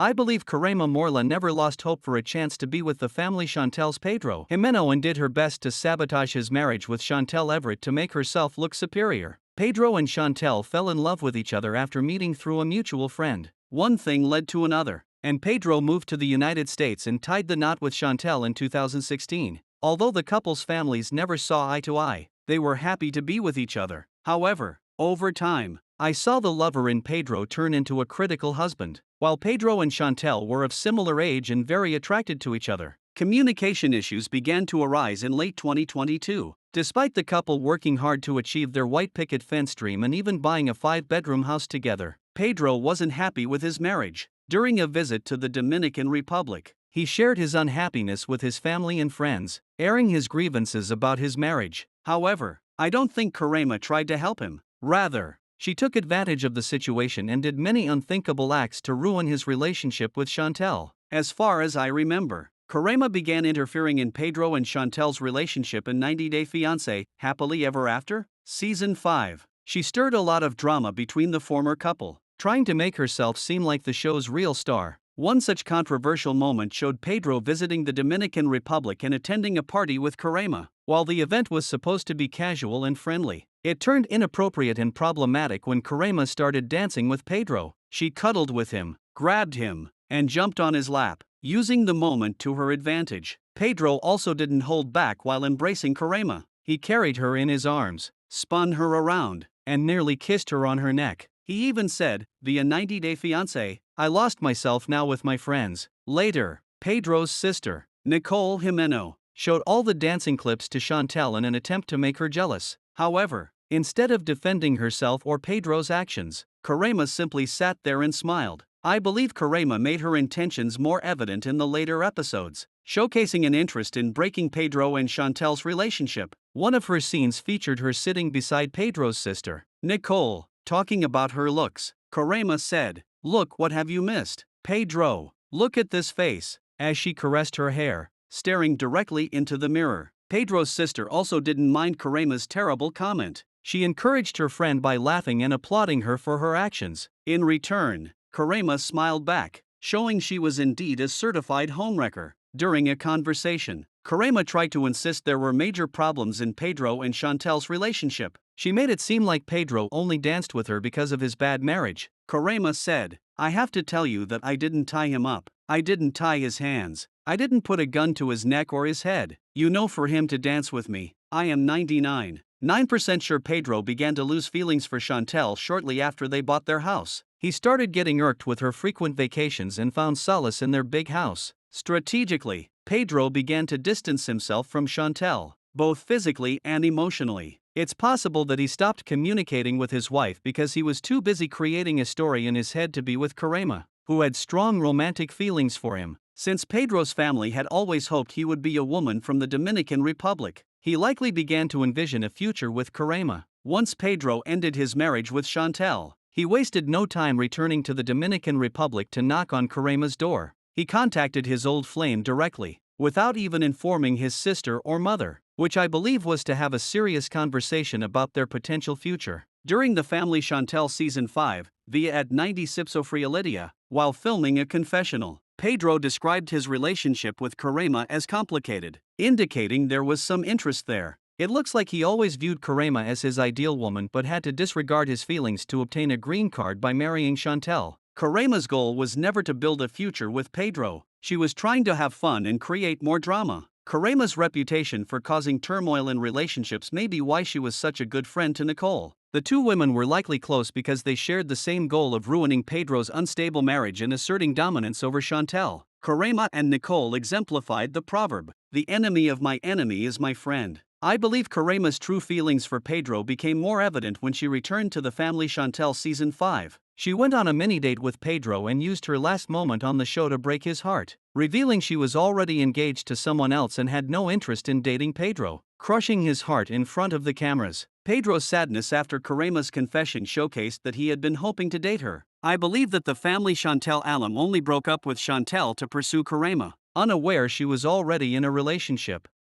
I believe Coraima Morla never lost hope for a chance to be with the family Chantel's Pedro Jimeno and did her best to sabotage his marriage with Chantel Everett to make herself look superior. Pedro and Chantel fell in love with each other after meeting through a mutual friend. One thing led to another, and Pedro moved to the United States and tied the knot with Chantel in 2016. Although the couple's families never saw eye to eye, they were happy to be with each other. However, over time, I saw the lover in Pedro turn into a critical husband. While Pedro and Chantel were of similar age and very attracted to each other, communication issues began to arise in late 2022. Despite the couple working hard to achieve their white picket fence dream and even buying a 5-bedroom house together, Pedro wasn't happy with his marriage. During a visit to the Dominican Republic, he shared his unhappiness with his family and friends, airing his grievances about his marriage. However, I don't think Coraima tried to help him. Rather, she took advantage of the situation and did many unthinkable acts to ruin his relationship with Chantel. As far as I remember, Coraima began interfering in Pedro and Chantel's relationship in 90 Day Fiancé, Happily Ever After, Season 5. She stirred a lot of drama between the former couple, trying to make herself seem like the show's real star. One such controversial moment showed Pedro visiting the Dominican Republic and attending a party with Coraima. While the event was supposed to be casual and friendly, it turned inappropriate and problematic when Coraima started dancing with Pedro. She cuddled with him, grabbed him, and jumped on his lap, using the moment to her advantage. Pedro also didn't hold back while embracing Coraima. He carried her in his arms, spun her around, and nearly kissed her on her neck. He even said, via 90 Day Fiancé, "I lost myself now with my friends." Later, Pedro's sister, Nicole Jimeno, showed all the dancing clips to Chantel in an attempt to make her jealous. However, instead of defending herself or Pedro's actions, Coraima simply sat there and smiled. I believe Coraima made her intentions more evident in the later episodes, showcasing an interest in breaking Pedro and Chantel's relationship. One of her scenes featured her sitting beside Pedro's sister, Nicole, talking about her looks. Coraima said, "Look, what have you missed? Pedro, look at this face," as she caressed her hair, staring directly into the mirror. Pedro's sister also didn't mind Coraima's terrible comment. She encouraged her friend by laughing and applauding her for her actions. In return, Coraima smiled back, showing she was indeed a certified homewrecker. During a conversation, Coraima tried to insist there were major problems in Pedro and Chantel's relationship. She made it seem like Pedro only danced with her because of his bad marriage. Coraima said, "I have to tell you that I didn't tie him up. I didn't tie his hands. I didn't put a gun to his neck or his head. You know, for him to dance with me, I am 99.9% sure." Pedro began to lose feelings for Chantel shortly after they bought their house. He started getting irked with her frequent vacations and found solace in their big house. Strategically, Pedro began to distance himself from Chantel, both physically and emotionally. It's possible that he stopped communicating with his wife because he was too busy creating a story in his head to be with Coraima, who had strong romantic feelings for him. Since Pedro's family had always hoped he would be a woman from the Dominican Republic, he likely began to envision a future with Coraima. Once Pedro ended his marriage with Chantel, he wasted no time returning to the Dominican Republic to knock on Coraima's door. He contacted his old flame directly, without even informing his sister or mother, which I believe was to have a serious conversation about their potential future. During the Family Chantel Season 5, via at 90 Sipsofrialidia, while filming a confessional, Pedro described his relationship with Coraima as complicated, indicating there was some interest there. It looks like he always viewed Coraima as his ideal woman but had to disregard his feelings to obtain a green card by marrying Chantel. Coraima's goal was never to build a future with Pedro. She was trying to have fun and create more drama. Coraima's reputation for causing turmoil in relationships may be why she was such a good friend to Nicole. The two women were likely close because they shared the same goal of ruining Pedro's unstable marriage and asserting dominance over Chantel. Coraima and Nicole exemplified the proverb, "The enemy of my enemy is my friend." I believe Coraima's true feelings for Pedro became more evident when she returned to the Family Chantel Season 5. She went on a mini-date with Pedro and used her last moment on the show to break his heart, revealing she was already engaged to someone else and had no interest in dating Pedro, crushing his heart in front of the cameras. Pedro's sadness after Coraima's confession showcased that he had been hoping to date her. I believe that the Family Chantel alum only broke up with Chantel to pursue Coraima, unaware she was already in a relationship.